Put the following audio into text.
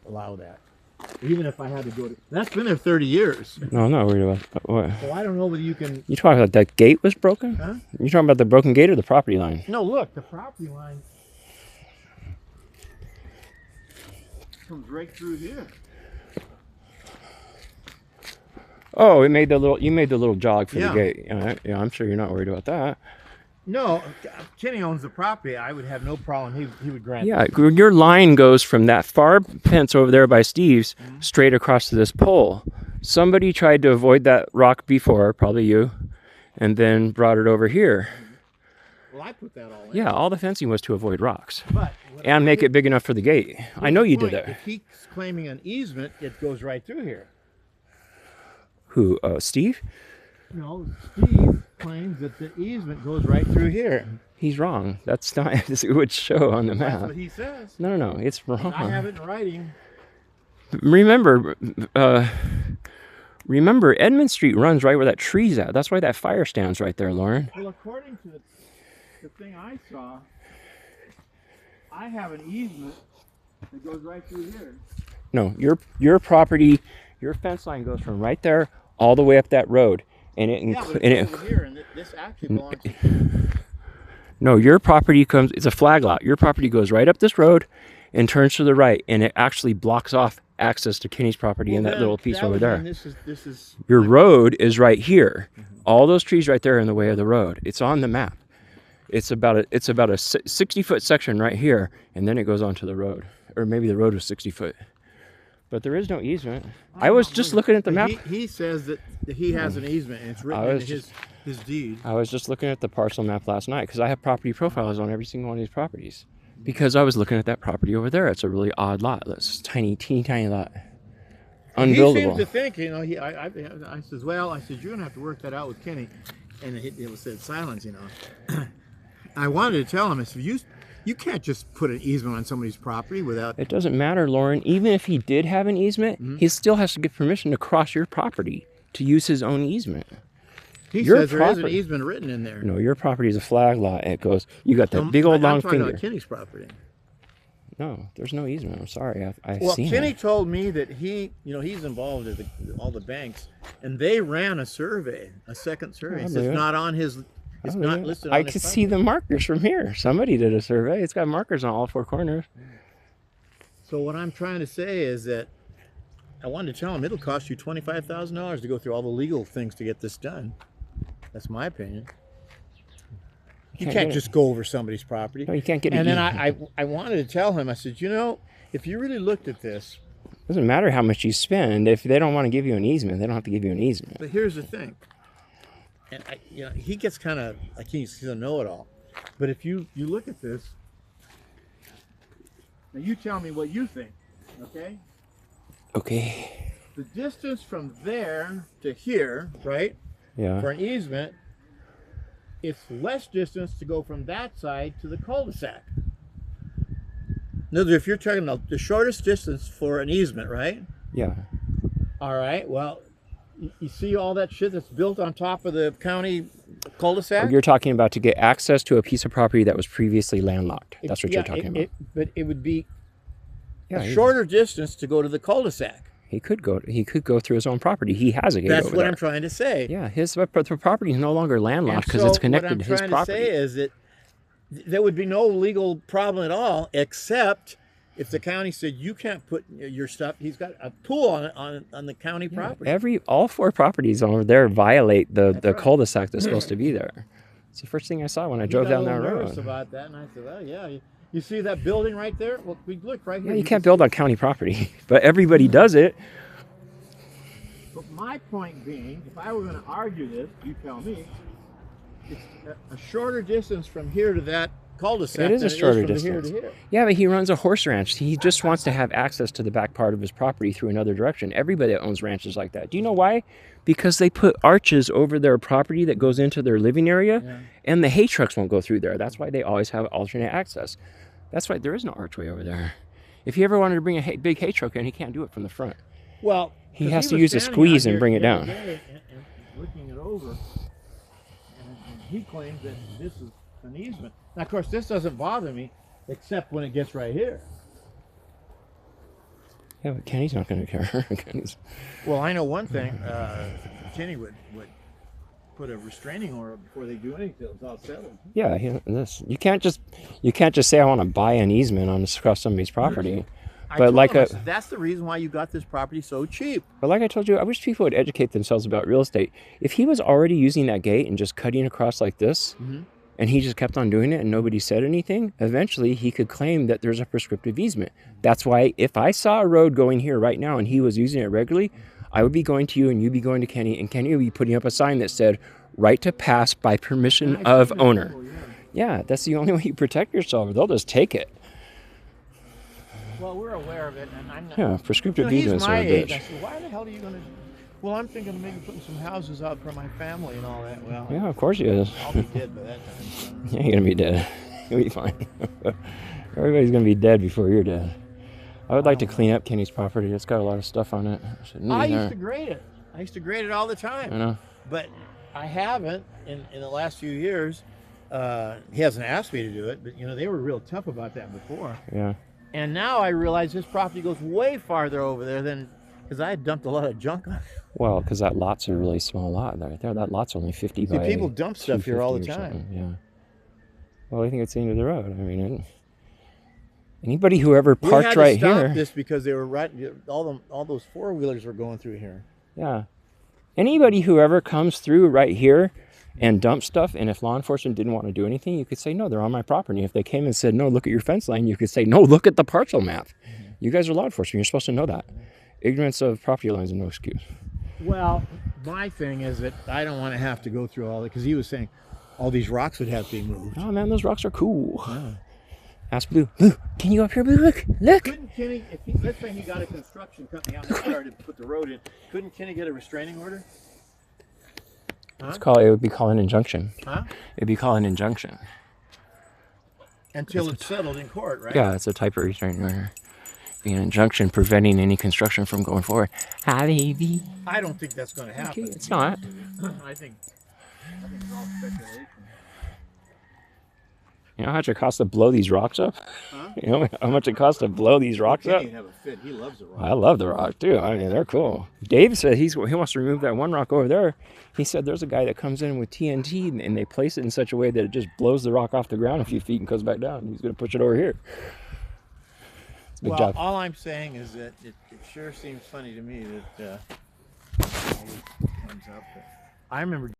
allow that. Even if I had to go to, that's been there 30 years. No, I'm not worried about what. So I don't know whether you can. You talking about that gate was broken? Huh? You talking about the broken gate or the property line? No, look, the property line comes right through here. Oh, it made the little. You made the little jog for Yeah. the gate. Yeah, I'm sure you're not worried about that. No, Kenny owns the property. I would have no problem. He would grant. Yeah, your line goes from that far fence over there by Steve's straight across to this pole. Somebody tried to avoid that rock before, probably you, and then brought it over here. Well, I put that all in. Yeah, all the fencing was to avoid rocks But and make it big enough for the gate. I know you did that. If he's claiming an easement, it goes right through here. Who? Steve? No, Steve claims that the easement goes right through here. He's wrong. That's not. It would show on the That's map. what he says. No, it's wrong. I have it in writing. Remember, Edmund Street runs right where that tree's at. That's why that fire stands right there, Lauren. Well, according to the thing I saw, I have an easement that goes right through here. No, your property, your fence line goes from right there all the way up that road, and it Yeah, but it's over here, and this actually belongs to. No, your property comes. It's a flag lot. Your property goes right up this road, and turns to the right, and it actually blocks off access to Kenny's property in that little piece over there. This is. Your road is right here. All those trees right there are in the way of the road. It's on the map. It's about a 60-foot section right here, and then it goes onto the road, or maybe the road was 60 foot. But there is no easement. I was just looking at the map. He says that he has an easement, and it's written in his deed. I was just looking at the parcel map last night because I have property profiles on every single one of these properties. Because I was looking at that property over there. It's a really odd lot. That's a teeny tiny lot. Unbuildable. He seems to think, I says, well, you're going to have to work that out with Kenny. And it was said silence, I wanted to tell him, I said, you can't just put an easement on somebody's property without... It doesn't matter, Lauren. Even if he did have an easement, he still has to get permission to cross your property to use his own easement. He says there is an easement written in there. No, your property is a flag lot. It goes, you got that big old long I'm talking finger. about Kenny's property. No, there's no easement. I'm sorry. I've Well, seen Kenny it. told me that he's involved with all the banks, and they ran a survey, a second survey. It's not on his... It's not listed on I his could property. see the markers from here. Somebody did a survey. It's got markers on all four corners. So what I'm trying to say is that I wanted to tell him it'll cost you $25,000 to go through all the legal things to get this done. That's my opinion. You can't just go over somebody's property. No, you can't get it. And then I wanted to tell him, I said, if you really looked at this... It doesn't matter how much you spend. If they don't want to give you an easement, they don't have to give you an easement. But here's the thing. And he gets kind of like he's a know-it-all. But if you look at this, now you tell me what you think, okay? Okay. The distance from there to here, right? Yeah. For an easement, it's less distance to go from that side to the cul-de-sac. In other words, if you're talking about the shortest distance for an easement, right? Yeah. All right, well, you see all that shit that's built on top of the county cul-de-sac? You're talking about to get access to a piece of property that was previously landlocked. That's what you're talking about. But it would be Yeah, a shorter distance to go to the cul-de-sac. He could go through his own property. He has a gate That's over what there. I'm trying to say. Yeah, the property is no longer landlocked because it's connected to his property. What I'm trying to say is that there would be no legal problem at all, except if the county said you can't put your stuff. He's got a pool on the county property. All four properties over there violate the cul-de-sac that's supposed to be there. It's the first thing I saw when I drove down that road. Nervous about that, and I said, well, yeah. You see that building right there? Well, we look right here. Yeah, you can't build on county property, but everybody does it. But my point being, if I were going to argue this, you tell me, it's a shorter distance from here to that cul-de-sac. It is a shorter from distance. Here to here. Yeah, but he runs a horse ranch. He just wants to have access to the back part of his property through another direction. Everybody that owns ranches like that. Do you know why? Because they put arches over their property that goes into their living area, and the hay trucks won't go through there. That's why they always have alternate access. That's why there is no archway over there. If he ever wanted to bring a big hay truck in, he can't do it from the front. Well, he has to use a squeeze and bring it down. And looking it over, and he claims that this is an easement. Now, of course, this doesn't bother me, except when it gets right here. Yeah, but Kenny's not going to care. Kenny's, Well, I know one thing. Kenny would put a restraining order before they do anything till it's all settled. yeah, this you can't just say I want to buy an easement on across somebody's property. I But told like him, I a- said, that's the reason why you got this property so cheap. But like I told you, I wish people would educate themselves about real estate. If he was already using that gate and just cutting across like this, and he just kept on doing it and nobody said anything, eventually he could claim that there's a prescriptive easement. That's why if I saw a road going here right now and he was using it regularly, I would be going to you and you'd be going to Kenny, and Kenny would be putting up a sign that said, right to pass by permission of owner. Yeah, that's the only way you protect yourself. They'll just take it. Well, we're aware of it, and I'm not. Yeah, prescriptive He's easements are my a age. I bitch. said, why the hell are you going to? Well, I'm thinking of maybe putting some houses up for my family and all that. Well, Yeah, of course he is. I'll be dead by that time. So. Yeah, you're gonna be dead. You'll be fine. Everybody's gonna be dead before you're dead. I would like to clean up Kenny's property. It's got a lot of stuff on it. I used to grade it. I used to grade it all the time. I know. But I haven't in the last few years. He hasn't asked me to do it, but they were real tough about that before. Yeah. And now I realize this property goes way farther over there than because I had dumped a lot of junk on it. Well, because that lot's a really small lot right there. That lot's only 50 See, by. people dump stuff here all the 250 or time. something. Yeah. Well, I think it's the end of the road. I mean, anybody who ever We parked had to right stop here. this because they were right. All those 4-wheelers were going through here. Yeah. Anybody who ever comes through right here and dumps stuff, and if law enforcement didn't want to do anything, you could say, no, they're on my property. If they came and said, no, look at your fence line, you could say, no, look at the parcel map. You guys are law enforcement. You're supposed to know that. Ignorance of property lines is no excuse. Well, my thing is that I don't want to have to go through all that because he was saying all these rocks would have to be moved. Oh, man, those rocks are cool. Ask Blue. Blue, can you up here, Blue? Look, look. Couldn't Kenny, let's say he got a construction company out there to put the road in, couldn't Kenny get a restraining order? It would be called an injunction. Huh? It'd be called an injunction. Until it's settled in court, right? Yeah, it's a type of restraining order. Be an injunction preventing any construction from going forward. Hi, baby. I don't think that's going to happen. Okay, it's not. I think it's all speculation. You know how much it costs to blow these rocks up? Huh? You know how much it costs to blow these rocks up? Kenny have a fit. He loves the rock. I love the rock too. I mean, they're cool. Dave said he wants to remove that one rock over there. He said there's a guy that comes in with TNT and they place it in such a way that it just blows the rock off the ground a few feet and goes back down. He's going to push it over here. It's a big Well, job. all I'm saying is that it sure seems funny to me that all this comes up. I remember